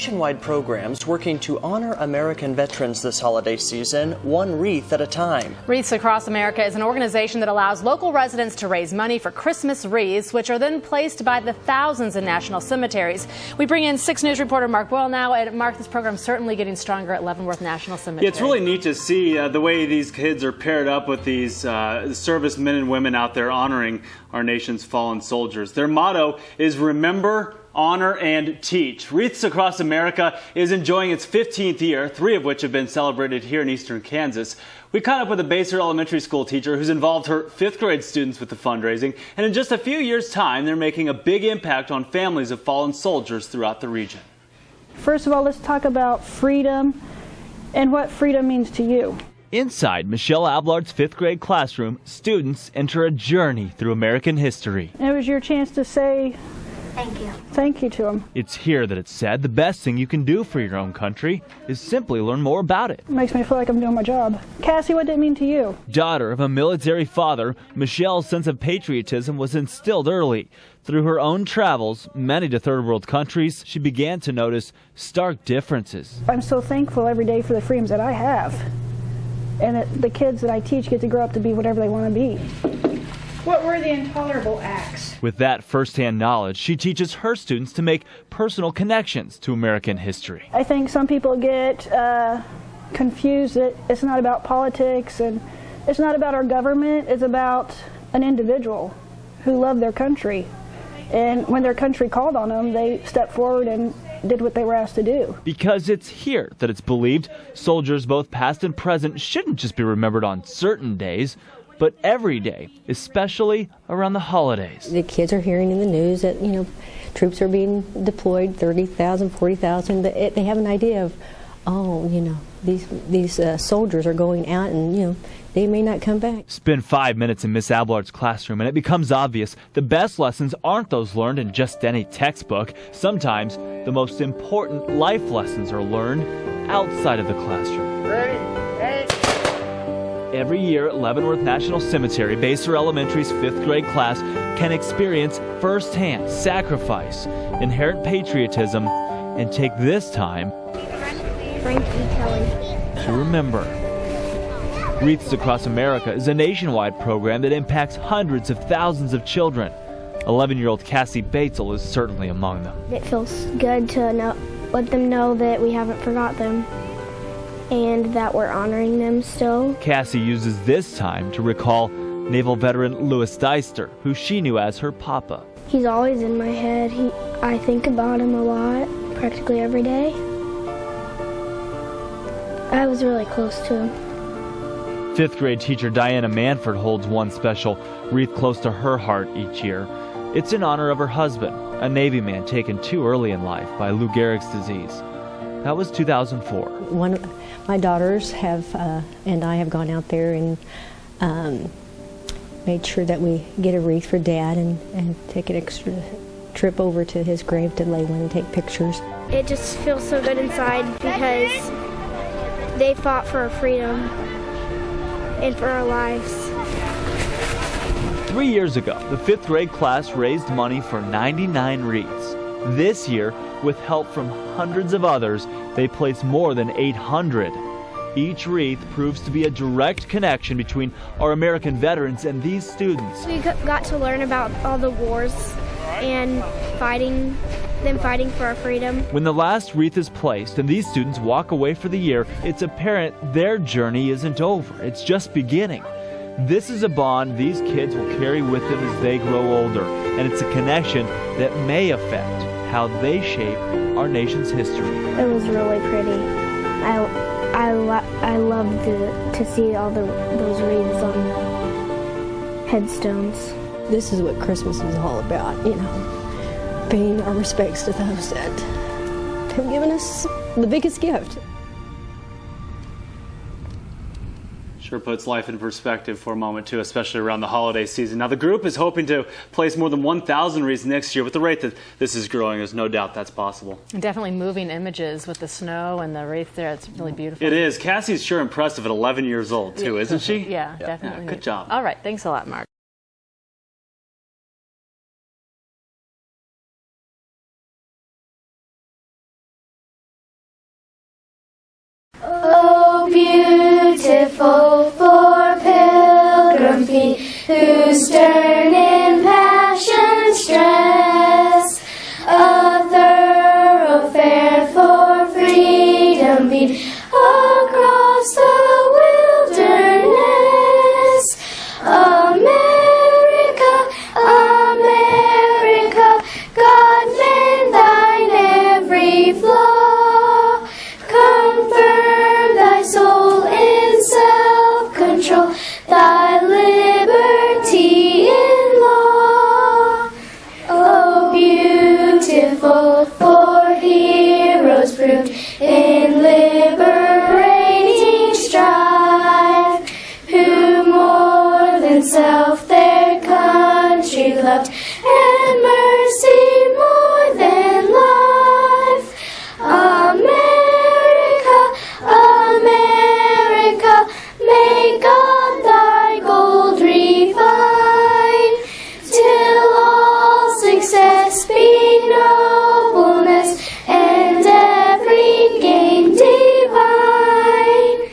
nationwide programs working to honor American veterans this holiday season, one wreath at a time. Wreaths Across America is an organization that allows local residents to raise money for Christmas wreaths, which are then placed by the thousands in national cemeteries. We bring in 6 News reporter Mark Boyle now. And Mark, this program's certainly getting stronger at Leavenworth National Cemetery. Yeah, it's really neat to see the way these kids are paired up with these servicemen and women out there honoring our nation's fallen soldiers. Their motto is remember, honor, and teach. Wreaths Across America is enjoying its 15th year, 3 of which have been celebrated here in eastern Kansas. We caught up with a Basehor Elementary School teacher who's involved her 5th grade students with the fundraising, and in just a few years' time, they're making a big impact on families of fallen soldiers throughout the region. First of all, let's talk about freedom and what freedom means to you. Inside Michelle Ablard's 5th grade classroom, students enter a journey through American history. And it was your chance to say thank you to them. It's here that it's said the best thing you can do for your own country is simply learn more about it. It makes me feel like I'm doing my job. Cassie, what did it mean to you? Daughter of a military father, Michelle's sense of patriotism was instilled early. Through her own travels, many to third world countries, she began to notice stark differences. I'm so thankful every day for the freedoms that I have, and that the kids that I teach get to grow up to be whatever they want to be. What were the intolerable acts? With that firsthand knowledge, she teaches her students to make personal connections to American history. I think some people get confused that it's not about politics and it's not about our government, it's about an individual who loved their country. And when their country called on them, they stepped forward and did what they were asked to do. Because it's here that it's believed soldiers both past and present shouldn't just be remembered on certain days, but every day, especially around the holidays. The kids are hearing in the news that, troops are being deployed, 30,000, 40,000. They have an idea of, these soldiers are going out and, they may not come back. Spend 5 minutes in Miss Ablard's classroom and it becomes obvious the best lessons aren't those learned in just any textbook. Sometimes the most important life lessons are learned outside of the classroom. Ready? Hey. Every year at Leavenworth National Cemetery, Basehor Elementary's 5th grade class can experience firsthand sacrifice, inherent patriotism, and take this time to remember. Wreaths Across America is a nationwide program that impacts hundreds of thousands of children. 11-year-old Cassie Batesel is certainly among them. It feels good to let them know that we haven't forgot them and that we're honoring them still. Cassie uses this time to recall Naval veteran Louis Deister, who she knew as her papa. He's always in my head. I think about him a lot, practically every day. I was really close to him. 5th grade teacher Diana Manford holds one special wreath close to her heart each year. It's in honor of her husband, a Navy man taken too early in life by Lou Gehrig's disease. That was 2004. One of my daughters and I have gone out there and made sure that we get a wreath for Dad and take an extra trip over to his grave to lay one and take pictures. It just feels so good inside because they fought for our freedom and for our lives. 3 years ago, the 5th grade class raised money for 99 wreaths. This year, with help from hundreds of others, they placed more than 800. Each wreath proves to be a direct connection between our American veterans and these students. We got to learn about all the wars and them fighting for our freedom. When the last wreath is placed and these students walk away for the year, it's apparent their journey isn't over. It's just beginning. This is a bond these kids will carry with them as they grow older, and it's a connection that may affect how they shape our nation's history. It was really pretty. I loved to see all those wreaths on the headstones. This is what Christmas is all about, paying our respects to those that have given us the biggest gift. Sure puts life in perspective for a moment, too, especially around the holiday season. Now, the group is hoping to place more than 1,000 wreaths next year. With the rate that this is growing, there's no doubt that's possible. And definitely moving images with the snow and the wreath there. It's really beautiful. It is. Cassie's sure impressive at 11 years old, too, isn't she? Yeah, definitely. Yeah, good job. All right. Thanks a lot, Mark. beautiful for pilgrim feet who stern in passion stress. A thoroughfare for freedom beat across the wilderness. America, America, God mend thine every flaw. Confirm thy soul in self-control, thy liberty in law. Oh, beautiful for heroes proved in liberating strife, who more than self their country loved, and mercy more than life. America, America, may God thy gold refine, till all success be nobleness and every gain divine.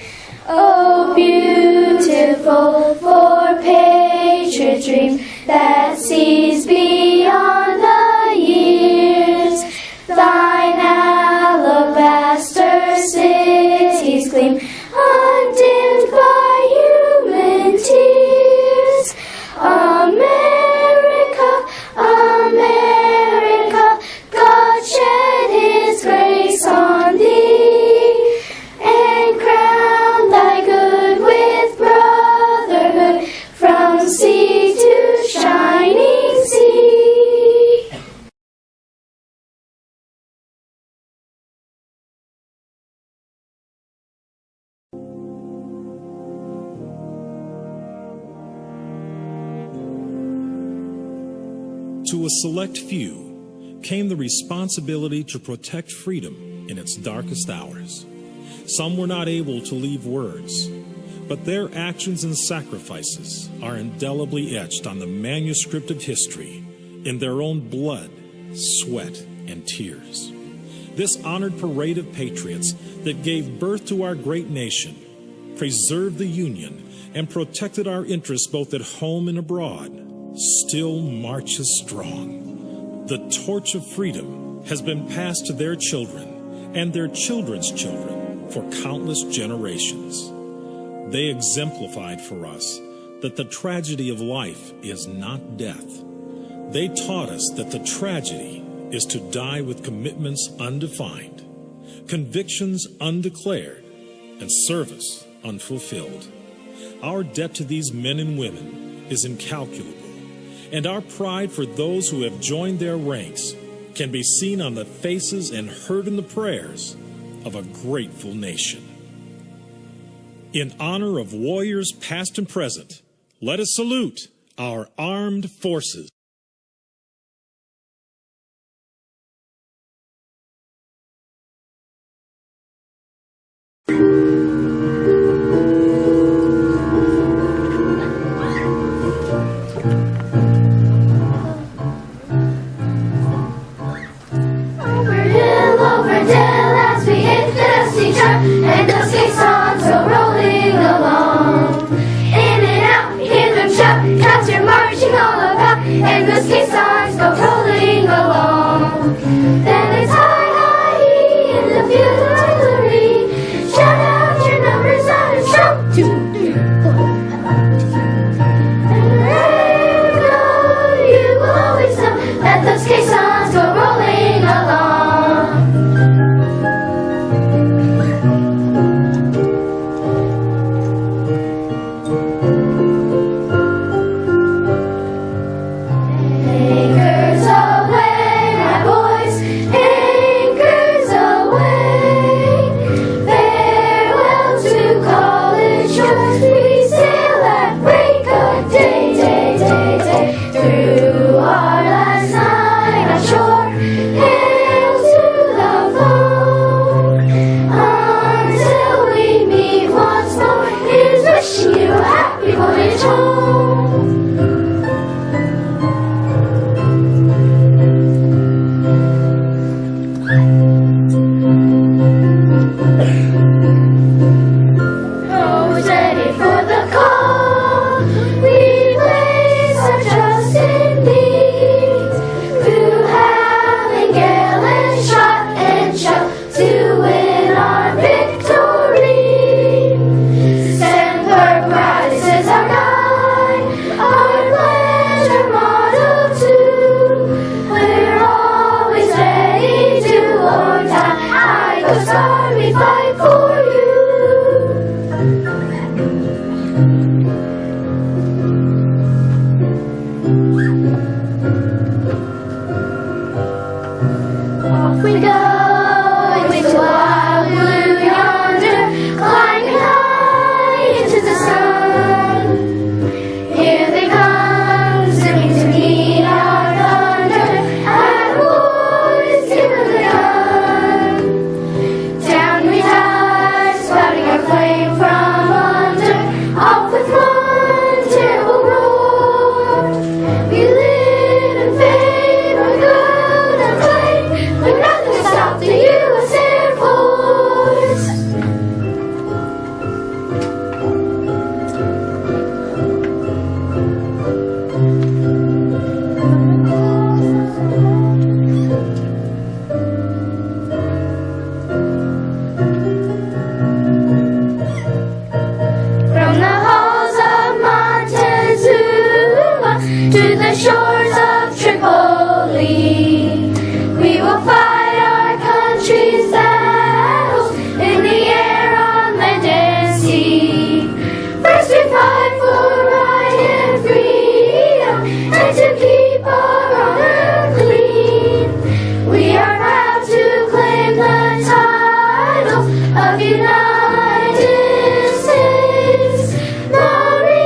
Oh, beautiful for patriot dream that sees beyond the years, thine alabaster cities gleam, undimmed by human tears. America, America, God shed his grace on thee, and crown thy good with brotherhood from sea to shining sea. To a select few came the responsibility to protect freedom in its darkest hours. Some were not able to leave words, but their actions and sacrifices are indelibly etched on the manuscript of history in their own blood, sweat, and tears. This honored parade of patriots that gave birth to our great nation, preserved the Union, and protected our interests both at home and abroad, still marches strong. The torch of freedom has been passed to their children and their children's children for countless generations. They exemplified for us that the tragedy of life is not death. They taught us that the tragedy is to die with commitments undefined, convictions undeclared, and service unfulfilled. Our debt to these men and women is incalculable, and our pride for those who have joined their ranks can be seen on the faces and heard in the prayers of a grateful nation. In honor of warriors past and present, let us salute our armed forces. And those gay songs go rolling along. In and out, hear them shout, cats are marching all about. And those gay songs go rolling along. Then it's high, high, hee, in the field of artillery. Shout out your numbers out and shout, 2, 3, 4. And wherever you will always know that those gay songs go rolling along. we go into wild blue yonder, climbing high into the sun. Here they come, singing to meet our thunder, and boys give them the gun. Down we dive, spouting our flame from under, off with one terrible roar. We live in favor, good and plain, but nothing to stop the U.S. Air Force. From the halls of Montezuma to the shores of Tripoli, we will fight our country's battles in the air, on land and sea. First we fight for right and freedom, and to keep our honor clean. We are proud to claim the title of United States Marines.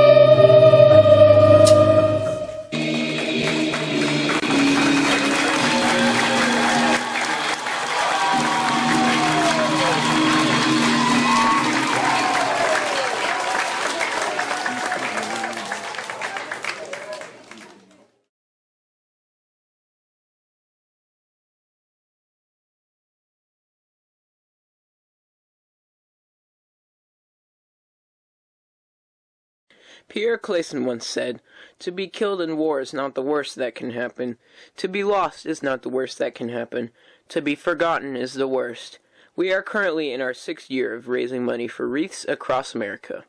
Pierre Clayson once said, "To be killed in war is not the worst that can happen. To be lost is not the worst that can happen. To be forgotten is the worst." We are currently in our 6th year of raising money for Wreaths Across America.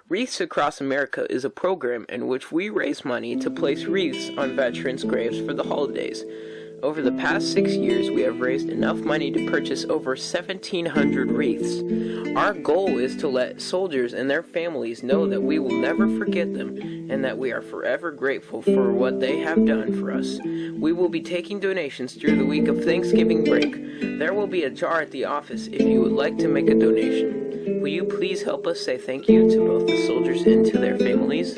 Wreaths Across America is a program in which we raise money to place wreaths on veterans' graves for the holidays. Over the past 6 years, we have raised enough money to purchase over 1,700 wreaths. Our goal is to let soldiers and their families know that we will never forget them and that we are forever grateful for what they have done for us. We will be taking donations through the week of Thanksgiving break. There will be a jar at the office if you would like to make a donation. Will you please help us say thank you to both the soldiers and to their families?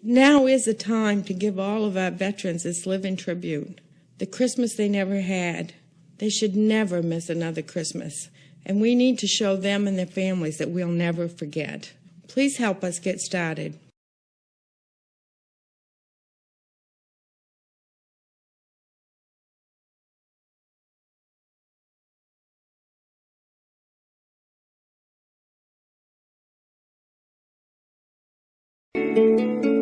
Now is the time to give all of our veterans this living tribute. The Christmas they never had. They should never miss another Christmas. And we need to show them and their families that we'll never forget. Please help us get started. Thank you.